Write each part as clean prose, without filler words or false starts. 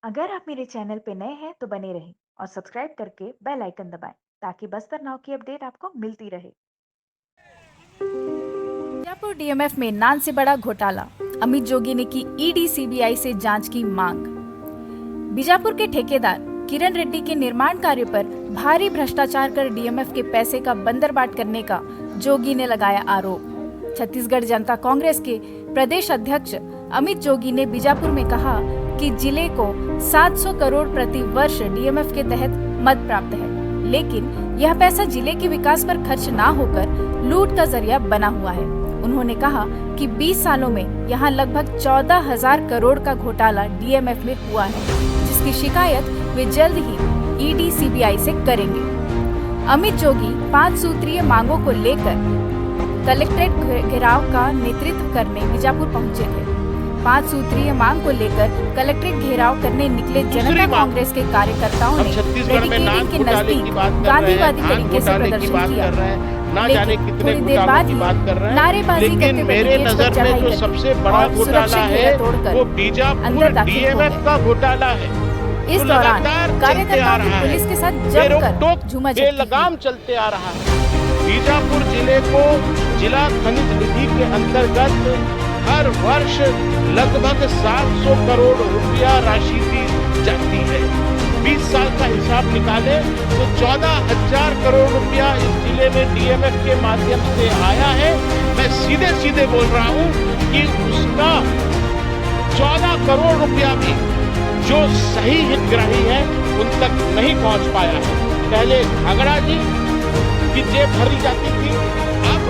अगर आप मेरे चैनल पे नए हैं तो बने रहें और सब्सक्राइब करके बेल आइकन दबाएं ताकि बस्तर नाव की अपडेट आपको मिलती रहे। बीजापुर डीएमएफ में नान से बड़ा घोटाला, अमित जोगी ने की ईडी सीबीआई से जांच की मांग। बीजापुर के ठेकेदार किरण रेड्डी के निर्माण कार्य पर भारी भ्रष्टाचार कर डीएमएफ के पैसे का बंदरबाट करने का जोगी ने लगाया आरोप। छत्तीसगढ़ जनता कांग्रेस के प्रदेश अध्यक्ष अमित जोगी ने बीजापुर में कहा कि जिले को 700 करोड़ प्रति वर्ष डीएमएफ के तहत मद प्राप्त है, लेकिन यह पैसा जिले के विकास पर खर्च ना होकर लूट का जरिया बना हुआ है। उन्होंने कहा कि 20 सालों में यहां लगभग 14,000 करोड़ का घोटाला डीएमएफ में हुआ है, जिसकी शिकायत वे जल्द ही ईडी सीबीआई से करेंगे। अमित जोगी 5 सूत्रीय मांगों को लेकर कलेक्ट्रेट घेराव का नेतृत्व करने बीजापुर पहुंचे थे। 5 सूत्रीय मांग को लेकर कलेक्ट्रेट घेराव करने निकले जनता कांग्रेस के कार्यकर्ताओं ने मेडिकेड के नजदीक गांधीवादी तरीके से प्रदर्शन किया। लेकिन थोड़ी देर बाद ही नारेबाजी करते मेरे नजर में जो सबसे बड़ा घोटाला है वो बीजापुर डीएमएफ का घोटाला है। इस दौरान कार्यकर्ताओं ने पुलिस के साथ जमकर झूमाझटकी लगाम चलते आ रहा है। बीजापुर जिले को जिला खनिज निधि के अंतर्गत हर वर्ष लगभग 700 करोड़ रुपया राशि दी जाती है। 20 साल का हिसाब निकाले तो 14,000 करोड़ रुपया इस जिले में डीएमएफ के माध्यम से आया है। मैं सीधे सीधे बोल रहा हूँ कि उसका 14 करोड़ रुपया भी जो सही हितग्राही है उन तक नहीं पहुँच पाया है। पहले घाघरा जी की जेब भरी जाती थी, अब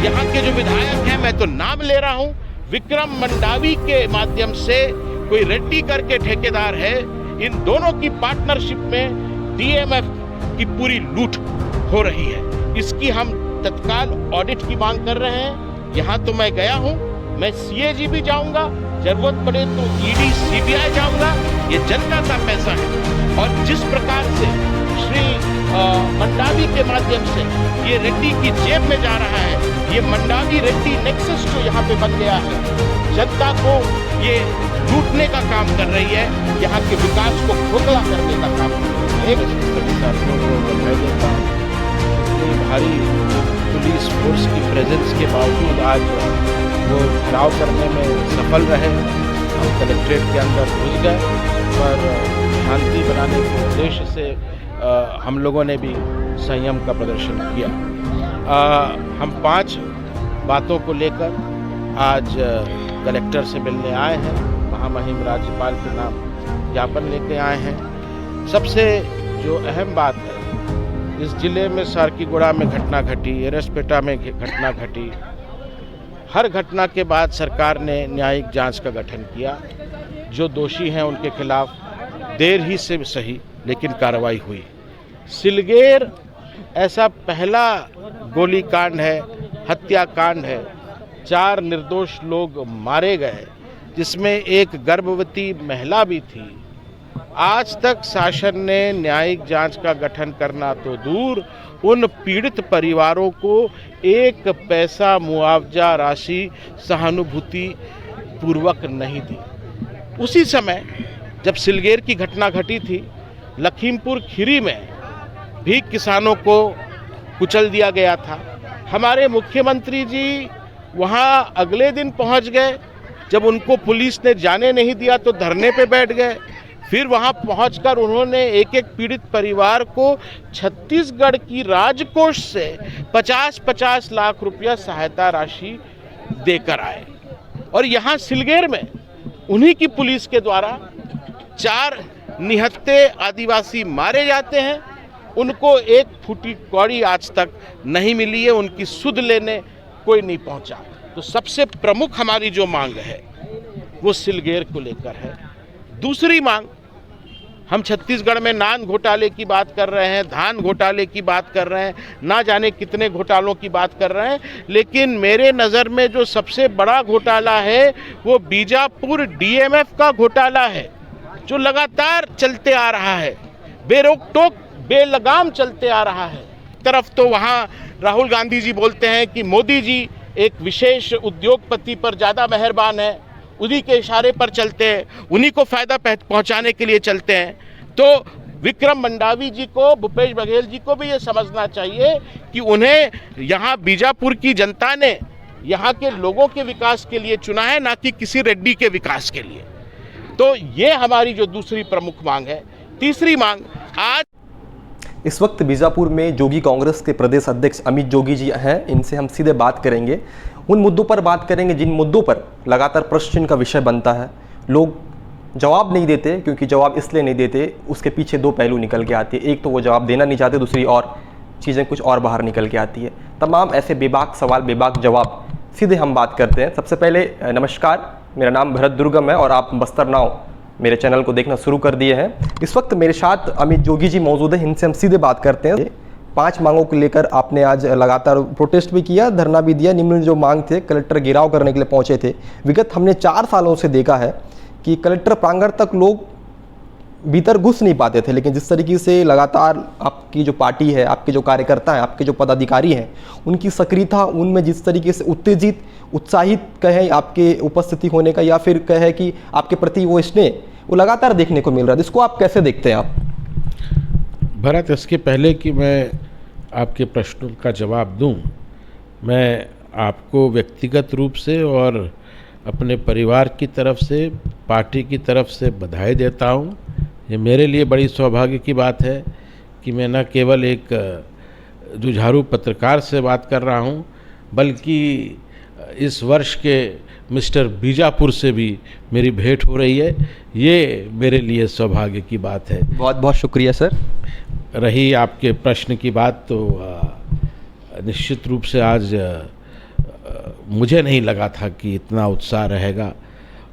यहाँ के जो विधायक हैं, मैं तो नाम ले रहा हूँ, विक्रम मंडावी के माध्यम से कोई रेड्डी करके ठेकेदार है, इन दोनों की पार्टनरशिप में डीएमएफ की पूरी लूट हो रही है। इसकी हम तत्काल ऑडिट की मांग कर रहे हैं। यहाँ तो मैं गया हूँ, मैं सीएजी भी जाऊँगा, जरूरत पड़े तो ईडी सीबीआई जाऊँगा। ये जनता का पैसा है और जिस प्रकार से श्री मंडावी के माध्यम से ये रेड्डी की जेब में जा रहा है, ये मंडावी रेड्डी नेक्सस जो यहाँ पे बन गया है, जनता को ये लूटने का काम कर रही है, यहाँ के विकास को खोखला करने का काम कर रही है। सभी साथियों को बधाई देता हूँ। इतनी भारी पुलिस फोर्स की प्रेजेंस के बावजूद आज वो घेराव करने में सफल रहे। हम कलेक्ट्रेट के अंदर घुस गए पर शांति बनाने के उद्देश्य से हम लोगों ने भी संयम का प्रदर्शन किया। हम 5 बातों को लेकर आज कलेक्टर से मिलने आए हैं। महामहिम राज्यपाल के नाम ज्ञापन लेके आए हैं। सबसे जो अहम बात है, इस जिले में सारकीगुड़ा में घटना घटी, एरसपेटा में घटना घटी, हर घटना के बाद सरकार ने न्यायिक जांच का गठन किया। जो दोषी हैं उनके खिलाफ देर ही से सही लेकिन कार्रवाई हुई। सिलगेर ऐसा पहला गोलीकांड है, हत्याकांड है, 4 निर्दोष लोग मारे गए, जिसमें एक गर्भवती महिला भी थी। आज तक शासन ने न्यायिक जांच का गठन करना तो दूर, उन पीड़ित परिवारों को 1 पैसा मुआवजा राशि सहानुभूति पूर्वक नहीं दी। उसी समय जब सिलगेर की घटना घटी थी, लखीमपुर खीरी में भी किसानों को कुचल दिया गया था। हमारे मुख्यमंत्री जी वहां अगले दिन पहुंच गए। जब उनको पुलिस ने जाने नहीं दिया तो धरने पे बैठ गए। फिर वहां पहुंचकर उन्होंने एक एक पीड़ित परिवार को छत्तीसगढ़ की राजकोष से 50-50 लाख रुपया सहायता राशि देकर आए। और यहाँ सिलगेर में उन्हीं की पुलिस के द्वारा 4 निहत्थे आदिवासी मारे जाते हैं। उनको 1 फूटी कौड़ी आज तक नहीं मिली है, उनकी सुध लेने कोई नहीं पहुंचा। तो सबसे प्रमुख हमारी जो मांग है वो सिलगेर को लेकर है। दूसरी मांग, हम छत्तीसगढ़ में नान घोटाले की बात कर रहे हैं, धान घोटाले की बात कर रहे हैं, ना जाने कितने घोटालों की बात कर रहे हैं, लेकिन मेरे नज़र में जो सबसे बड़ा घोटाला है वो बीजापुर डीएमएफ का घोटाला है, जो लगातार चलते आ रहा है, बेरोक टोक बेलगाम चलते आ रहा है। तरफ तो वहाँ राहुल गांधी जी बोलते हैं कि मोदी जी एक विशेष उद्योगपति पर ज़्यादा मेहरबान है, उन्हीं के इशारे पर चलते हैं, उन्हीं को फायदा पहुंचाने के लिए चलते हैं। तो विक्रम मंडावी जी को, भूपेश बघेल जी को भी ये समझना चाहिए कि उन्हें यहाँ बीजापुर की जनता ने यहाँ के लोगों के विकास के लिए चुना है, ना कि किसी रेड्डी के विकास के लिए। तो ये हमारी जो दूसरी प्रमुख मांग है। तीसरी मांग, आज इस वक्त बीजापुर में जोगी कांग्रेस के प्रदेश अध्यक्ष अमित जोगी जी हैं। इनसे हम सीधे बात करेंगे, उन मुद्दों पर बात करेंगे जिन मुद्दों पर लगातार प्रश्न चिन्ह का विषय बनता है। लोग जवाब नहीं देते, क्योंकि जवाब इसलिए नहीं देते, उसके पीछे दो पहलू निकल के आती है। एक तो वो जवाब देना नहीं चाहते, दूसरी और चीज़ें कुछ और बाहर निकल के आती है। तमाम ऐसे बेबाक सवाल, बेबाक जवाब, सीधे हम बात करते हैं। सबसे पहले नमस्कार, मेरा नाम भरत दुर्गम है और आप बस्तर नाव मेरे चैनल को देखना शुरू कर दिए हैं। इस वक्त मेरे साथ अमित जोगी जी मौजूद हैं, इनसे हम सीधे बात करते हैं। 5 मांगों को लेकर आपने आज लगातार प्रोटेस्ट भी किया, धरना भी दिया। निम्न जो मांग थे, कलेक्टर घेराव करने के लिए पहुंचे थे। विगत हमने 4 सालों से देखा है कि कलेक्टर प्रांगण तक लोग भीतर घुस नहीं पाते थे, लेकिन जिस तरीके से लगातार आपकी जो पार्टी है, आपके जो कार्यकर्ता हैं, आपके जो पदाधिकारी हैं, उनकी सक्रियता, उनमें जिस तरीके से उत्तेजित, उत्साहित कहें आपके उपस्थिति होने का, या फिर कहें कि आपके प्रति वो स्नेह, वो लगातार देखने को मिल रहा है। इसको आप कैसे देखते हैं आप? भरत, इसके पहले कि मैं आपके प्रश्नों का जवाब दूं, मैं आपको व्यक्तिगत रूप से और अपने परिवार की तरफ से, पार्टी की तरफ से बधाई देता हूं। ये मेरे लिए बड़ी सौभाग्य की बात है कि मैं न केवल एक जुझारू पत्रकार से बात कर रहा हूं, बल्कि इस वर्ष के मिस्टर बीजापुर से भी मेरी भेंट हो रही है। ये मेरे लिए सौभाग्य की बात है। बहुत बहुत शुक्रिया सर। रही आपके प्रश्न की बात, तो निश्चित रूप से आज मुझे नहीं लगा था कि इतना उत्साह रहेगा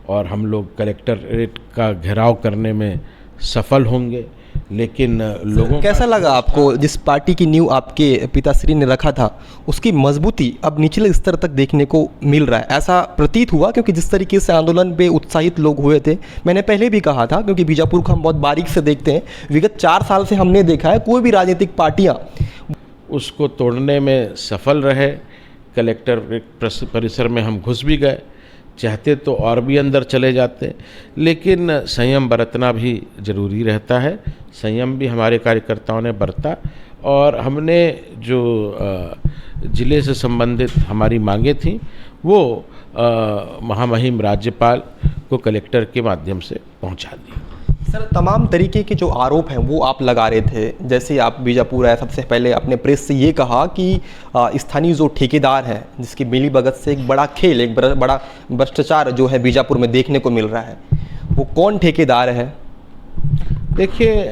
और हम लोग कलेक्टरेट का घेराव करने में सफल होंगे। लेकिन लोगों कैसा लगा आपको, जिस पार्टी की नींव आपके पिताश्री ने रखा था, उसकी मजबूती अब निचले स्तर तक देखने को मिल रहा है? ऐसा प्रतीत हुआ, क्योंकि जिस तरीके से आंदोलन पे उत्साहित लोग हुए थे, मैंने पहले भी कहा था, क्योंकि बीजापुर को हम बहुत बारीक से देखते हैं, विगत 4 साल से हमने देखा है कोई भी राजनीतिक पार्टियाँ उसको तोड़ने में सफल रहे। कलेक्टर परिसर में हम घुस भी गए, चाहते तो और भी अंदर चले जाते, लेकिन संयम बरतना भी ज़रूरी रहता है। संयम भी हमारे कार्यकर्ताओं ने बरता और हमने जो ज़िले से संबंधित हमारी मांगें थीं वो महामहिम राज्यपाल को कलेक्टर के माध्यम से पहुंचा दी। सर, तमाम तरीके के जो आरोप हैं वो आप लगा रहे थे। जैसे आप बीजापुर आए, सबसे पहले अपने प्रेस से ये कहा कि स्थानीय जो ठेकेदार हैं, जिसकी मिली भगत से एक बड़ा खेल, एक बड़ा भ्रष्टाचार जो है बीजापुर में देखने को मिल रहा है, वो कौन ठेकेदार है? देखिए,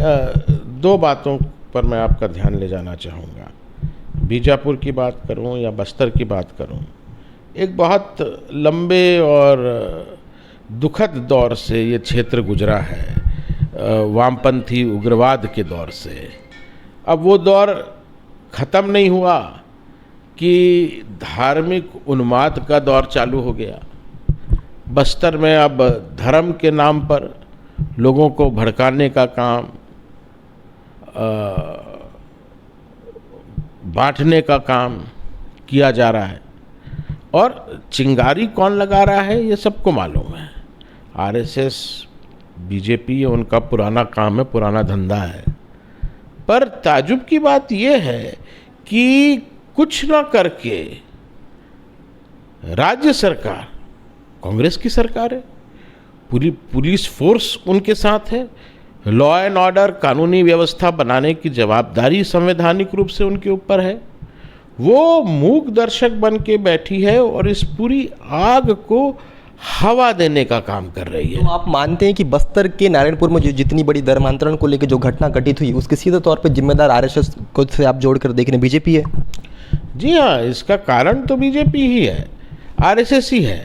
2 बातों पर मैं आपका ध्यान ले जाना चाहूँगा। बीजापुर की बात करूँ या बस्तर की बात करूँ, एक बहुत लंबे और दुखद दौर से ये क्षेत्र गुजरा है, वामपंथी उग्रवाद के दौर से। अब वो दौर ख़त्म नहीं हुआ कि धार्मिक उन्माद का दौर चालू हो गया। बस्तर में अब धर्म के नाम पर लोगों को भड़काने का काम, बांटने का काम किया जा रहा है। और चिंगारी कौन लगा रहा है ये सबको मालूम है। आरएसएस, बीजेपी, उनका पुराना काम है, पुराना धंधा है। पर ताजुब की बात यह है कि कुछ ना करके राज्य सरकार, कांग्रेस की सरकार है, पूरी पुलिस फोर्स उनके साथ है, लॉ एंड ऑर्डर, कानूनी व्यवस्था बनाने की जवाबदारी संवैधानिक रूप से उनके ऊपर है। वो मूक दर्शक बन के बैठी है और इस पूरी आग को हवा देने का काम कर रही है। तो आप मानते हैं कि बस्तर के नारायणपुर में जो जितनी बड़ी धर्मांतरण को लेकर जो घटना घटित हुई, उसके सीधे तौर पर जिम्मेदार आरएसएस को से आप जोड़कर देख रहे हैं बीजेपी है? जी हाँ, इसका कारण तो बीजेपी ही है, आरएसएस ही है।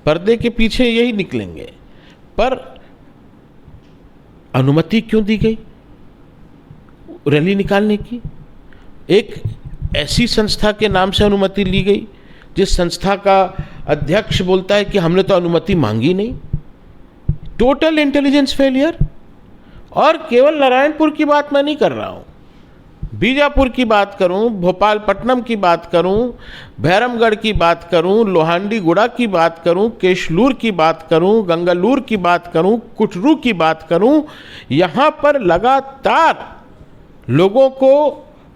पर्दे के पीछे यही निकलेंगे। पर अनुमति क्यों दी गई रैली निकालने की? एक ऐसी संस्था के नाम से अनुमति ली गई जिस संस्था का अध्यक्ष बोलता है कि हमने तो अनुमति मांगी नहीं। Total intelligence failure. और केवल नारायणपुर की बात मैं नहीं कर रहा हूं, बीजापुर की बात करूं, भोपालपट्टनम की बात करूं, भैरमगढ़ की बात करूं, लोहांडीगुड़ा की बात करूं, केशलूर की बात करूं, गंगालूर की बात करूं, कुटरू की बात करूं, यहाँ पर लगातार लोगों को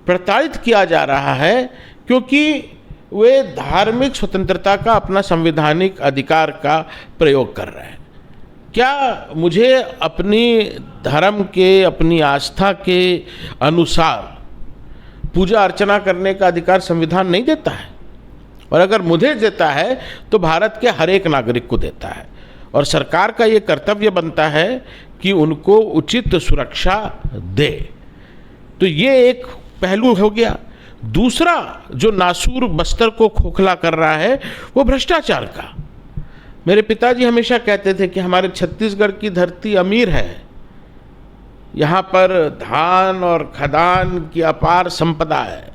प्रताड़ित किया जा रहा है क्योंकि वे धार्मिक स्वतंत्रता का, अपना संवैधानिक अधिकार का प्रयोग कर रहे हैं। क्या मुझे अपनी धर्म के, अपनी आस्था के अनुसार पूजा अर्चना करने का अधिकार संविधान नहीं देता है? और अगर मुझे देता है तो भारत के हर एक नागरिक को देता है, और सरकार का ये कर्तव्य बनता है कि उनको उचित सुरक्षा दे। तो ये एक पहलू हो गया। दूसरा जो नासूर बस्तर को खोखला कर रहा है वो भ्रष्टाचार का। मेरे पिताजी हमेशा कहते थे कि हमारे छत्तीसगढ़ की धरती अमीर है, यहाँ पर धान और खदान की अपार संपदा है,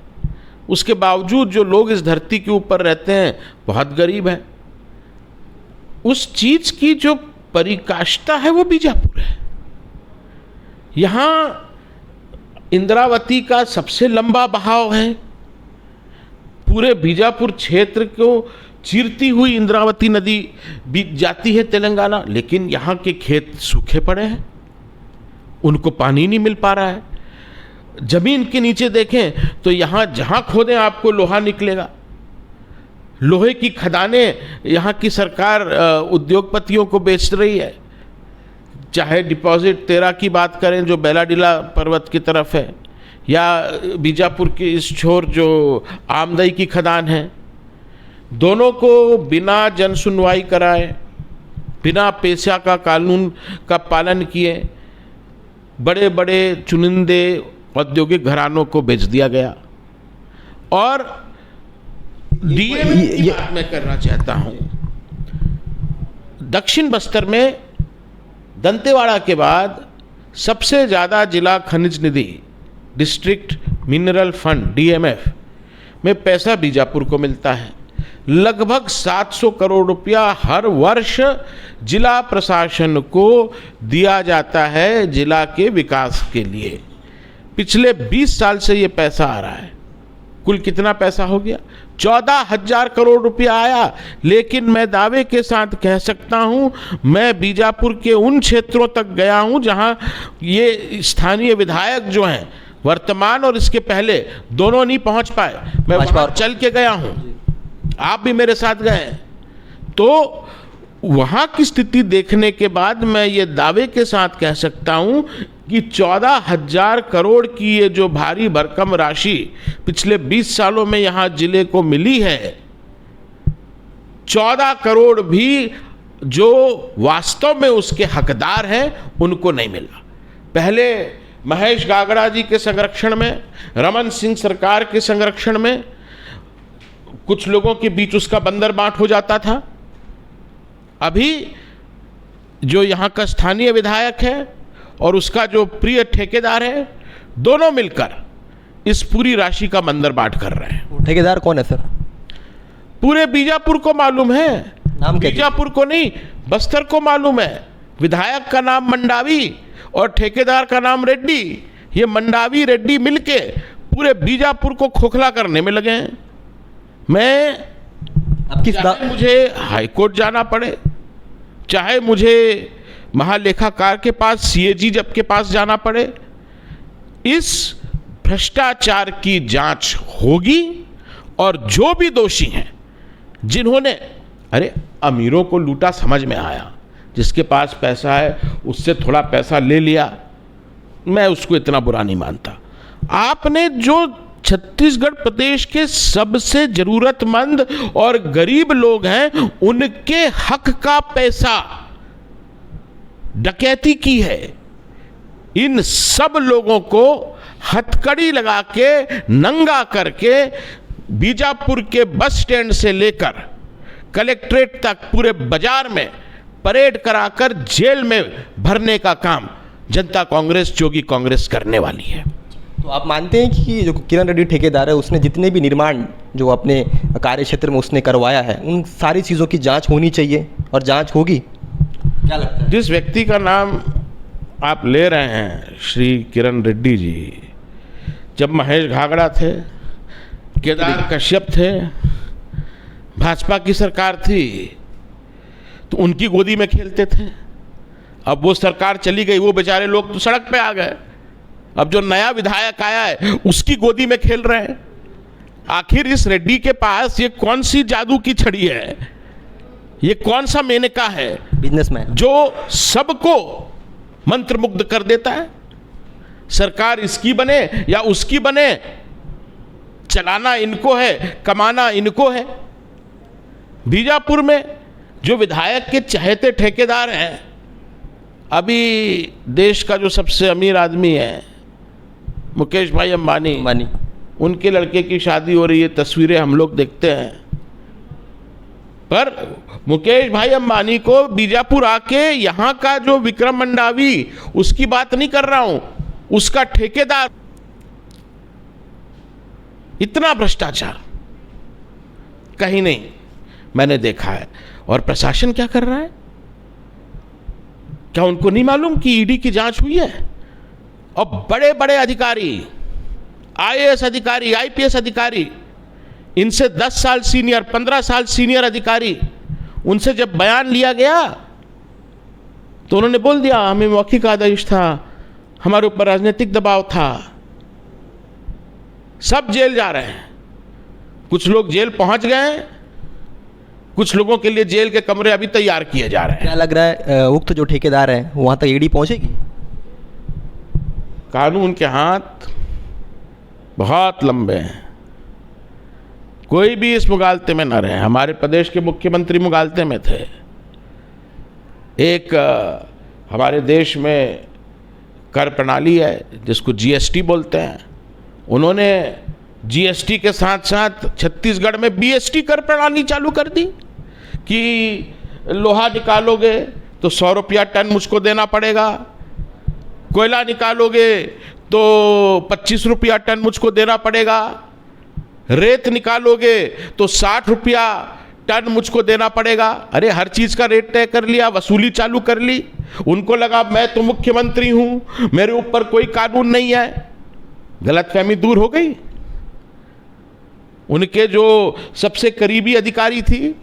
उसके बावजूद जो लोग इस धरती के ऊपर रहते हैं बहुत गरीब हैं। उस चीज की जो परिकाष्ठा है वो बीजापुर है। यहाँ इंद्रावती का सबसे लंबा बहाव है, पूरे बीजापुर क्षेत्र को चीरती हुई इंद्रावती नदी बीत जाती है तेलंगाना, लेकिन यहाँ के खेत सूखे पड़े हैं, उनको पानी नहीं मिल पा रहा है। जमीन के नीचे देखें तो यहाँ जहाँ खोदें आपको लोहा निकलेगा। लोहे की खदानें यहाँ की सरकार उद्योगपतियों को बेच रही है। चाहे डिपॉजिट 13 की बात करें जो बेलाडीला पर्वत की तरफ है, या बीजापुर के इस छोर जो आमदई की खदान है, दोनों को बिना जन सुनवाई कराए, बिना पेशा का कानून का पालन किए बड़े बड़े चुनिंदे औद्योगिक घरानों को बेच दिया गया। और डीएम की बात मैं करना चाहता हूं। दक्षिण बस्तर में दंतेवाड़ा के बाद सबसे ज़्यादा जिला खनिज निधि, डिस्ट्रिक्ट मिनरल फंड डीएमएफ में पैसा बीजापुर को मिलता है। लगभग 700 करोड़ रुपया हर वर्ष जिला प्रशासन को दिया जाता है जिला के विकास के लिए। पिछले 20 साल से ये पैसा आ रहा है। कुल कितना पैसा हो गया? 14,000 करोड़ रुपया आया। लेकिन मैं दावे के साथ कह सकता हूं, मैं बीजापुर के उन क्षेत्रों तक गया हूं जहां ये स्थानीय विधायक जो हैं, वर्तमान और इसके पहले, दोनों नहीं पहुंच पाए। मैं वहां चल के गया हूं, आप भी मेरे साथ गए। तो वहां की स्थिति देखने के बाद मैं ये दावे के साथ कह सकता हूं कि 14,000 करोड़ की ये जो भारी भरकम राशि पिछले 20 सालों में यहां जिले को मिली है, 14 करोड़ भी जो वास्तव में उसके हकदार हैं उनको नहीं मिला। पहले महेश गागड़ा जी के संरक्षण में, रमन सिंह सरकार के संरक्षण में कुछ लोगों के बीच उसका बंदर बांट हो जाता था। अभी जो यहाँ का स्थानीय विधायक है और उसका जो प्रिय ठेकेदार है, दोनों मिलकर इस पूरी राशि का बंदर बांट कर रहे हैं। ठेकेदार कौन है सर? पूरे बीजापुर को मालूम है। नाम क्या? बीजापुर को नहीं, बस्तर को मालूम है। विधायक का नाम मंडावी और ठेकेदार का नाम रेड्डी। ये मंडावी रेड्डी मिलके पूरे बीजापुर को खोखला करने में लगे हैं। मैं चाहे मुझे हाईकोर्ट जाना पड़े, चाहे मुझे महालेखाकार के पास, सीएजी जब के पास जाना पड़े, इस भ्रष्टाचार की जांच होगी। और जो भी दोषी हैं, जिन्होंने अमीरों को लूटा, समझ में आया, जिसके पास पैसा है उससे थोड़ा पैसा ले लिया, मैं उसको इतना बुरा नहीं मानता। आपने जो छत्तीसगढ़ प्रदेश के सबसे जरूरतमंद और गरीब लोग हैं, उनके हक का पैसा डकैती की है। इन सब लोगों को हथकड़ी लगा के, नंगा करके बीजापुर के बस स्टैंड से लेकर कलेक्ट्रेट तक पूरे बाजार में परेड कराकर जेल में भरने का काम जनता कांग्रेस, जोगी कांग्रेस करने वाली है। तो आप मानते हैं कि जो किरण रेड्डी ठेकेदार है, उसने जितने भी निर्माण जो अपने कार्य क्षेत्र में उसने करवाया है, उन सारी चीज़ों की जांच होनी चाहिए और जांच होगी? क्या लगता है? जिस व्यक्ति का नाम आप ले रहे हैं, श्री किरण रेड्डी जी, जब महेश घागड़ा थे, केदार कश्यप थे, भाजपा की सरकार थी, तो उनकी गोदी में खेलते थे। अब वो सरकार चली गई, वो बेचारे लोग तो सड़क पे आ गए। अब जो नया विधायक आया है उसकी गोदी में खेल रहे हैं। आखिर इस रेड्डी के पास ये कौन सी जादू की छड़ी है, ये कौन सा मेनका है बिजनेसमैन जो सबको मंत्रमुग्ध कर देता है? सरकार इसकी बने या उसकी बने, चलाना इनको है, कमाना इनको है। बीजापुर में जो विधायक के चहेते ठेकेदार हैं, अभी देश का जो सबसे अमीर आदमी है मुकेश भाई अंबानी, उनके लड़के की शादी हो रही है, तस्वीरें हम लोग देखते हैं। पर मुकेश भाई अंबानी को बीजापुर आके यहां का जो विक्रम मंडावी, उसकी बात नहीं कर रहा हूं, उसका ठेकेदार, इतना भ्रष्टाचार कहीं नहीं मैंने देखा है। और प्रशासन क्या कर रहा है? क्या उनको नहीं मालूम कि ईडी की जांच हुई है? और बड़े बड़े अधिकारी, आईएएस अधिकारी, आईपीएस अधिकारी, इनसे 10 साल सीनियर, 15 साल सीनियर अधिकारी, उनसे जब बयान लिया गया तो उन्होंने बोल दिया हमें मौखिक आदेश था, हमारे ऊपर राजनीतिक दबाव था। सब जेल जा रहे हैं। कुछ लोग जेल पहुंच गए, कुछ लोगों के लिए जेल के कमरे अभी तैयार किए जा रहे हैं। क्या लग रहा है उक्त जो ठेकेदार है वहां तक ईडी पहुंचेगी? कानून के हाथ बहुत लंबे हैं, कोई भी इस मुगालते में न रहे। हमारे प्रदेश के मुख्यमंत्री मुगालते में थे। एक हमारे देश में कर प्रणाली है जिसको जीएसटी बोलते हैं, उन्होंने जीएसटी के साथ साथ छत्तीसगढ़ में बीएसटी कर प्रणाली चालू कर दी कि लोहा निकालोगे तो 100 रुपया टन मुझको देना पड़ेगा, कोयला निकालोगे तो 25 रुपया टन मुझको देना पड़ेगा, रेत निकालोगे तो 60 रुपया टन मुझको देना पड़ेगा। अरे हर चीज़ का रेट तय कर लिया, वसूली चालू कर ली। उनको लगा मैं तो मुख्यमंत्री हूँ, मेरे ऊपर कोई कानून नहीं है। गलतफहमी दूर हो गई। उनके जो सबसे करीबी अधिकारी थी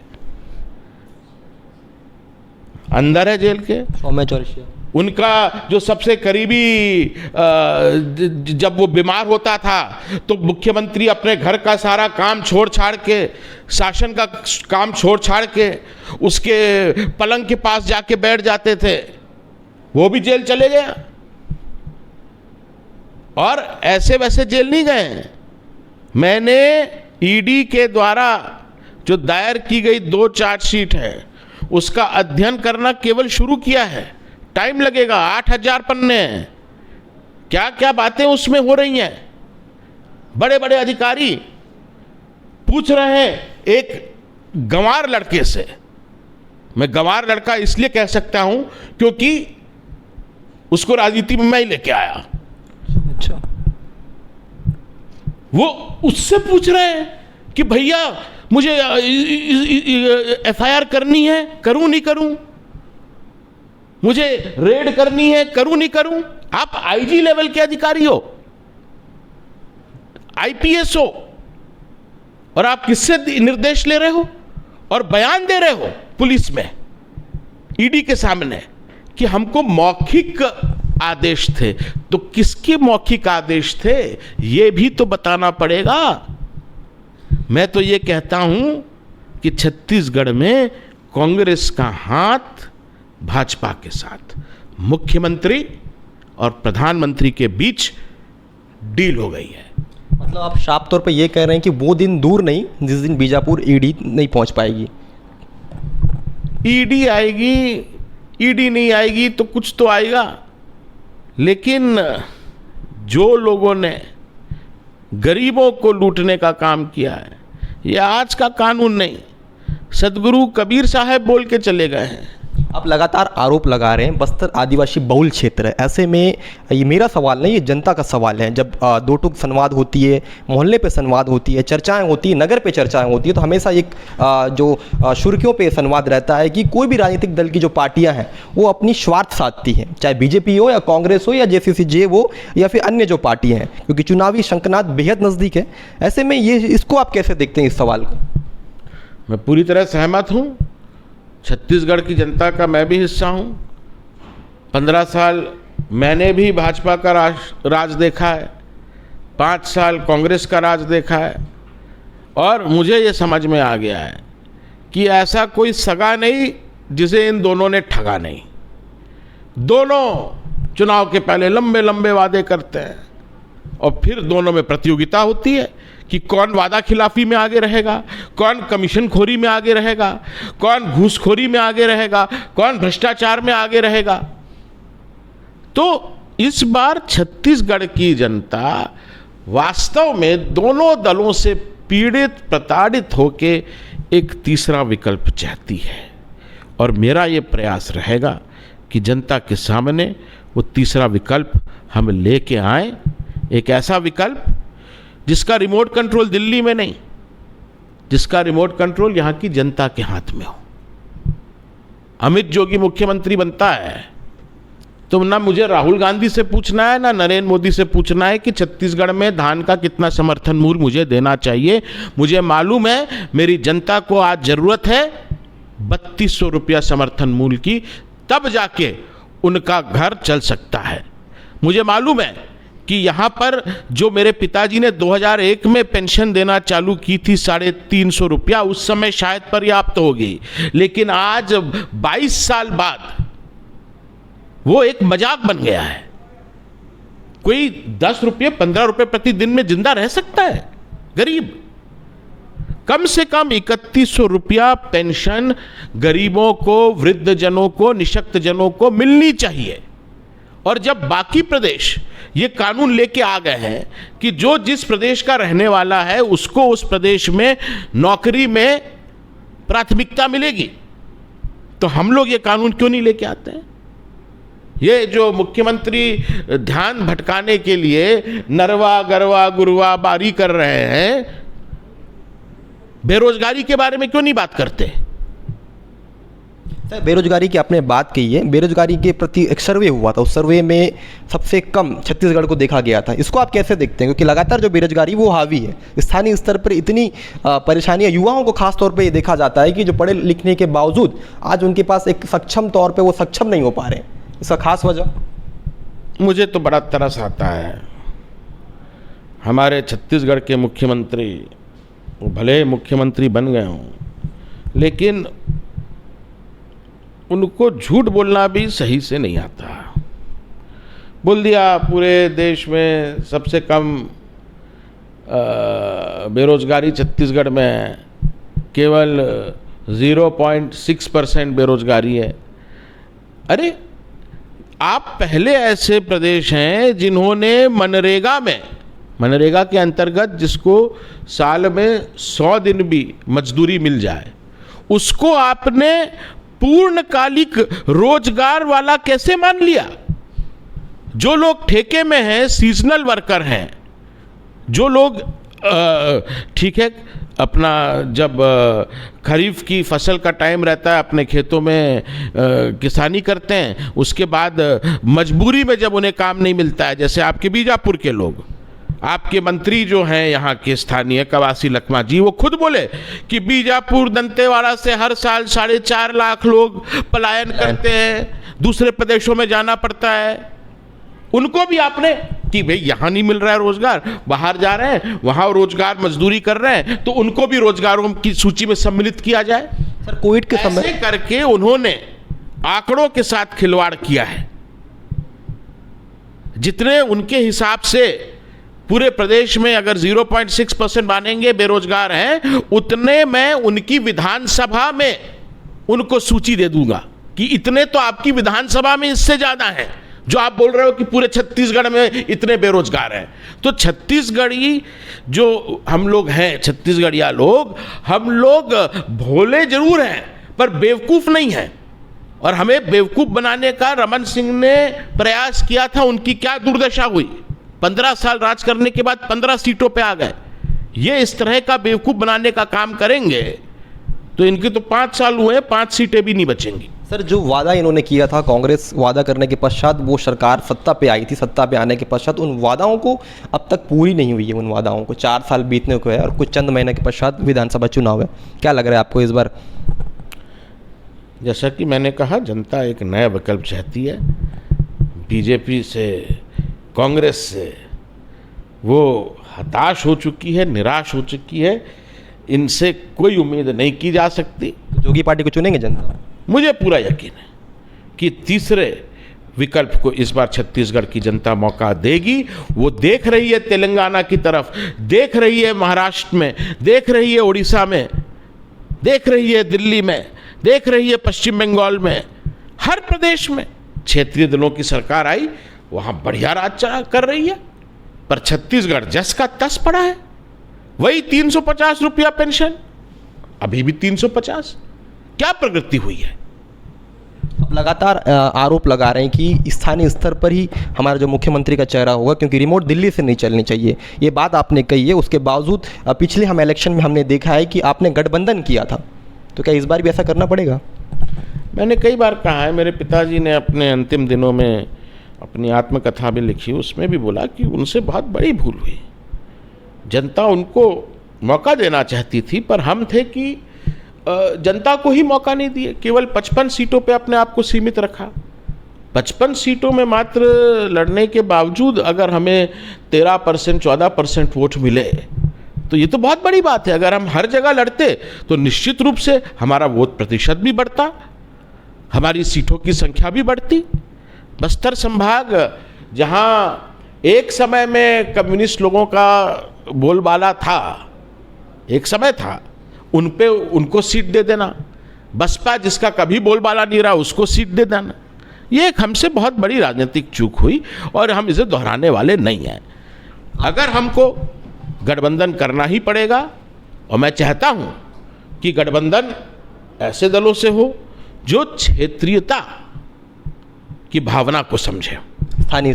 अंदर है जेल के, सौम्या चौरसिया, उनका जो सबसे करीबी, जब वो बीमार होता था तो मुख्यमंत्री अपने घर का सारा काम छोड़ छाड़ के, शासन का काम छोड़ छाड़ के उसके पलंग के पास जाके बैठ जाते थे, वो भी जेल चले गए। और ऐसे वैसे जेल नहीं गए। मैंने ईडी के द्वारा जो दायर की गई 2 चार्जशीट है उसका अध्ययन करना केवल शुरू किया है। टाइम लगेगा, 8000 पन्ने हैं। क्या क्या बातें उसमें हो रही हैं। बड़े बड़े अधिकारी पूछ रहे हैं एक गंवार लड़के से। मैं गंवार लड़का इसलिए कह सकता हूं क्योंकि उसको राजनीति में मैं ही लेके आया। अच्छा, वो उससे पूछ रहे हैं कि भैया मुझे एफआईआर करनी है, करूं नहीं करूं, मुझे रेड करनी है, करूं नहीं करूं। आप आईजी लेवल के अधिकारी हो, आईपीएस हो, और आप किससे निर्देश ले रहे हो और बयान दे रहे हो पुलिस में, ईडी के सामने कि हमको मौखिक आदेश थे। तो किसके मौखिक आदेश थे ये भी तो बताना पड़ेगा। मैं तो ये कहता हूं कि छत्तीसगढ़ में कांग्रेस का हाथ भाजपा के साथ, मुख्यमंत्री और प्रधानमंत्री के बीच डील हो गई है। मतलब आप साफ तौर पे ये कह रहे हैं कि वो दिन दूर नहीं जिस दिन बीजापुर ईडी नहीं पहुंच पाएगी। ईडी आएगी, ईडी नहीं आएगी तो कुछ तो आएगा। लेकिन जो लोगों ने गरीबों को लूटने का काम किया है, ये आज का कानून नहीं, सदगुरु कबीर साहब बोल के चले गए हैं। आप लगातार आरोप लगा रहे हैं बस्तर आदिवासी बहुल क्षेत्र है, ऐसे में ये मेरा सवाल नहीं, ये जनता का सवाल है। जब दो टूक संवाद होती है, मोहल्ले पे संवाद होती है, चर्चाएं होती है, नगर पे चर्चाएं होती है, तो हमेशा एक जो सुर्खियों पे संवाद रहता है कि कोई भी राजनीतिक दल की जो पार्टियां हैं वो अपनी स्वार्थ साधती हैं, चाहे बीजेपी हो या कांग्रेस हो या JCCJ हो या फिर अन्य जो पार्टियाँ हैं, क्योंकि चुनावी शंखनाद बेहद नज़दीक है। ऐसे में ये इसको आप कैसे देखते हैं इस सवाल को? मैं पूरी तरह सहमत हूँ। छत्तीसगढ़ की जनता का मैं भी हिस्सा हूँ। 15 साल मैंने भी भाजपा का राज देखा है, 5 साल कांग्रेस का राज देखा है, और मुझे ये समझ में आ गया है कि ऐसा कोई सगा नहीं जिसे इन दोनों ने ठगा नहीं। दोनों चुनाव के पहले लंबे लंबे वादे करते हैं और फिर दोनों में प्रतियोगिता होती है कि कौन वादा खिलाफी में आगे रहेगा, कौन कमीशन खोरी में आगे रहेगा, कौन घूसखोरी में आगे रहेगा, कौन भ्रष्टाचार में आगे रहेगा। तो इस बार छत्तीसगढ़ की जनता वास्तव में दोनों दलों से पीड़ित प्रताड़ित होके एक तीसरा विकल्प चाहती है, और मेरा ये प्रयास रहेगा कि जनता के सामने वो तीसरा विकल्प हम लेके आए, एक ऐसा विकल्प जिसका रिमोट कंट्रोल दिल्ली में नहीं, जिसका रिमोट कंट्रोल यहाँ की जनता के हाथ में हो। अमित जोगी मुख्यमंत्री बनता है तो ना मुझे राहुल गांधी से पूछना है ना नरेंद्र मोदी से पूछना है कि छत्तीसगढ़ में धान का कितना समर्थन मूल्य मुझे देना चाहिए। मुझे मालूम है मेरी जनता को आज जरूरत है 3200 रुपया समर्थन मूल्य की, तब जाके उनका घर चल सकता है। मुझे मालूम है कि यहाँ पर जो मेरे पिताजी ने 2001 में पेंशन देना चालू की थी 350 रुपया, उस समय शायद पर्याप्त होगी, लेकिन आज 22 साल बाद वो एक मजाक बन गया है। कोई 10 रुपये 15 रुपये प्रति दिन में जिंदा रह सकता है गरीब? कम से कम 3100 रुपया पेंशन गरीबों को, वृद्धजनों को, निशक्त जनों को मिलनी चाहिए। और जब बाकी प्रदेश ये कानून लेके आ गए हैं कि जो जिस प्रदेश का रहने वाला है उसको उस प्रदेश में नौकरी में प्राथमिकता मिलेगी, तो हम लोग ये कानून क्यों नहीं लेके आते हैं? ये जो मुख्यमंत्री ध्यान भटकाने के लिए नरवा गरवा गुरवा बारी कर रहे हैं, बेरोजगारी के बारे में क्यों नहीं बात करते? बेरोजगारी की आपने बात की है, बेरोजगारी के प्रति एक सर्वे हुआ था, उस सर्वे में सबसे कम छत्तीसगढ़ को देखा गया था। इसको आप कैसे देखते हैं, क्योंकि लगातार जो बेरोजगारी वो हावी है, स्थानीय स्तर पर इतनी परेशानियां, युवाओं को खास तौर पे ये देखा जाता है कि जो पढ़े लिखने के बावजूद आज उनके पास एक सक्षम तौर पे वो सक्षम नहीं हो पा रहे हैं। इसका खास वजह? मुझे तो बड़ा तरस आता है। हमारे छत्तीसगढ़ के मुख्यमंत्री, भले मुख्यमंत्री बन गए हों, लेकिन उनको झूठ बोलना भी सही से नहीं आता। बोल दिया पूरे देश में सबसे कम बेरोजगारी छत्तीसगढ़ में केवल 0.6% बेरोजगारी है। अरे आप पहले ऐसे प्रदेश हैं जिन्होंने मनरेगा के अंतर्गत जिसको साल में 100 दिन भी मजदूरी मिल जाए, उसको आपने पूर्णकालिक रोजगार वाला कैसे मान लिया? जो लोग ठेके में हैं, सीजनल वर्कर हैं, जो लोग ठीक है अपना जब खरीफ की फसल का टाइम रहता है अपने खेतों में किसानी करते हैं, उसके बाद मजबूरी में जब उन्हें काम नहीं मिलता है, जैसे आपके बीजापुर के लोग, आपके मंत्री जो हैं यहाँ के स्थानीय कवासी लखमा जी, वो खुद बोले कि बीजापुर दंतेवाड़ा से हर साल 4.5 लाख लोग पलायन करते हैं, दूसरे प्रदेशों में जाना पड़ता है। उनको भी आपने कि भाई यहाँ नहीं मिल रहा है रोजगार, बाहर जा रहे हैं, वहाँ रोजगार मजदूरी कर रहे हैं, तो उनको भी रोजगारों की सूची में सम्मिलित किया जाए। सर कोविड के समय ऐसे करके उन्होंने आंकड़ों के साथ खिलवाड़ किया है। जितने उनके हिसाब से पूरे प्रदेश में अगर 0.6% मानेंगे बेरोजगार हैं, उतने मैं उनकी विधानसभा में उनको सूची दे दूंगा कि इतने तो आपकी विधानसभा में इससे ज्यादा हैं, जो आप बोल रहे हो कि पूरे छत्तीसगढ़ में इतने बेरोजगार हैं। तो छत्तीसगढ़ी जो हम लोग हैं, छत्तीसगढ़िया लोग, हम लोग भोले जरूर हैं पर बेवकूफ नहीं हैं। और हमें बेवकूफ बनाने का रमन सिंह ने प्रयास किया था। उनकी क्या दुर्दशा हुई, 15 साल राज करने के बाद 15 सीटों पे आ गए। ये इस तरह का बेवकूफ बनाने का काम करेंगे तो इनके तो 5 साल हुए, 5 सीटें भी नहीं बचेंगी। सर, जो वादा इन्होंने किया था, कांग्रेस वादा करने के पश्चात वो सरकार सत्ता पे आई थी, सत्ता पे आने के पश्चात उन वादाओं को अब तक पूरी नहीं हुई है। उन वादाओं को 4 साल बीतने को है और कुछ चंद महीने के पश्चात विधानसभा चुनाव है। क्या लग रहा है आपको इस बार? जैसा कि मैंने कहा, जनता एक नया विकल्प चाहती है। बीजेपी से, कांग्रेस से वो हताश हो चुकी है, निराश हो चुकी है। इनसे कोई उम्मीद नहीं की जा सकती। जोगी पार्टी को चुनेंगे जनता? मुझे पूरा यकीन है कि तीसरे विकल्प को इस बार छत्तीसगढ़ की जनता मौका देगी। वो देख रही है तेलंगाना की तरफ, देख रही है महाराष्ट्र में, देख रही है उड़ीसा में, देख रही है दिल्ली में, देख रही है पश्चिम बंगाल में। हर प्रदेश में क्षेत्रीय दलों की सरकार आई, वहाँ बढ़िया राज कर रही है। पर छत्तीसगढ़ जस का तस पड़ा है। वही 350 रुपया पेंशन, अभी भी 350। क्या प्रगति हुई है? अब लगातार आरोप लगा रहे हैं कि स्थानीय स्तर पर ही हमारा जो मुख्यमंत्री का चेहरा होगा, क्योंकि रिमोट दिल्ली से नहीं चलनी चाहिए। ये बात आपने कही है। उसके बावजूद पिछले हम इलेक्शन में हमने देखा है कि आपने गठबंधन किया था, तो क्या इस बार भी ऐसा करना पड़ेगा? मैंने कई बार कहा है, मेरे पिताजी ने अपने अंतिम दिनों में अपनी आत्मकथा भी लिखी, उसमें भी बोला कि उनसे बहुत बड़ी भूल हुई। जनता उनको मौका देना चाहती थी, पर हम थे कि जनता को ही मौका नहीं दिए। केवल 55 सीटों पे अपने आप को सीमित रखा। 55 सीटों में मात्र लड़ने के बावजूद अगर हमें 13%, 14% वोट मिले तो ये तो बहुत बड़ी बात है। अगर हम हर जगह लड़ते तो निश्चित रूप से हमारा वोट प्रतिशत भी बढ़ता, हमारी सीटों की संख्या भी बढ़ती। बस्तर संभाग, जहाँ एक समय में कम्युनिस्ट लोगों का बोलबाला था, एक समय था, उनको सीट दे देना। बसपा, जिसका कभी बोलबाला नहीं रहा, उसको सीट दे देना। ये एक हमसे बहुत बड़ी राजनीतिक चूक हुई और हम इसे दोहराने वाले नहीं हैं। अगर हमको गठबंधन करना ही पड़ेगा, और मैं चाहता हूँ कि गठबंधन ऐसे दलों से हो जो क्षेत्रीयता की भावना को समझे। स्थानीय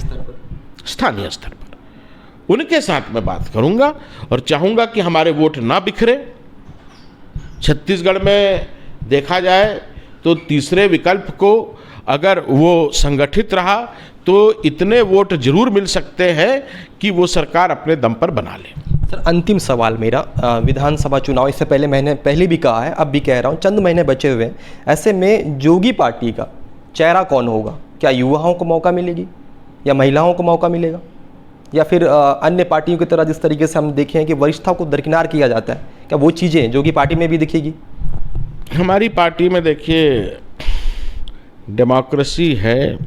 स्तर पर उनके साथ मैं बात करूंगा और चाहूंगा कि हमारे वोट ना बिखरे। छत्तीसगढ़ में देखा जाए तो तीसरे विकल्प को अगर वो संगठित रहा तो इतने वोट जरूर मिल सकते हैं कि वो सरकार अपने दम पर बना ले। सर, अंतिम सवाल मेरा, विधानसभा चुनाव, इससे पहले मैंने पहले भी कहा है, अब भी कह रहा हूँ, चंद महीने बचे हुए हैं। ऐसे में जोगी पार्टी का चेहरा कौन होगा? क्या युवाओं को मौका मिलेगी या महिलाओं को मौका मिलेगा, या फिर अन्य पार्टियों की तरह जिस तरीके से हम देखें कि वरिष्ठता को दरकिनार किया जाता है, क्या वो चीज़ें जोगी पार्टी में भी दिखेगी? हमारी पार्टी में देखिए, डेमोक्रेसी है।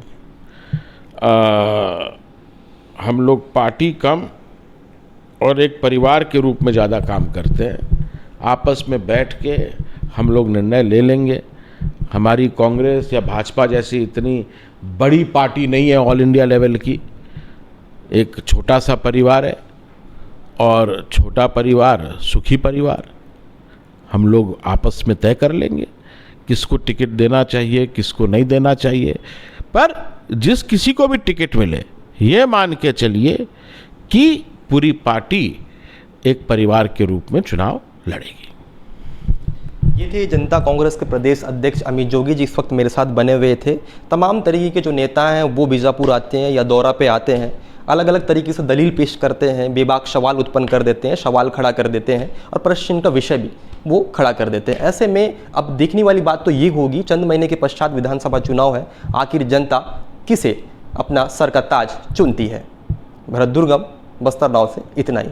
हम लोग पार्टी कम और एक परिवार के रूप में ज़्यादा काम करते हैं। आपस में बैठ के हम लोग निर्णय ले लेंगे। हमारी कांग्रेस या भाजपा जैसी इतनी बड़ी पार्टी नहीं है ऑल इंडिया लेवल की। एक छोटा सा परिवार है और छोटा परिवार सुखी परिवार। हम लोग आपस में तय कर लेंगे किसको टिकट देना चाहिए, किसको नहीं देना चाहिए। पर जिस किसी को भी टिकट मिले, ये मान के चलिए कि पूरी पार्टी एक परिवार के रूप में चुनाव लड़ेगी। ये थे जनता कांग्रेस के प्रदेश अध्यक्ष अमित जोगी जी, इस वक्त मेरे साथ बने हुए थे। तमाम तरीके के जो नेता हैं वो बीजापुर आते हैं या दौरा पे आते हैं, अलग अलग तरीके से दलील पेश करते हैं, बेबाक सवाल उत्पन्न कर देते हैं, सवाल खड़ा कर देते हैं और प्रश्न का विषय भी वो खड़ा कर देते हैं। ऐसे में अब देखने वाली बात तो ये होगी, चंद महीने के पश्चात विधानसभा चुनाव है, आखिर जनता किसे अपना सर का ताज चुनती है। भरत दुर्गम, बस्तर नाव से इतना ही।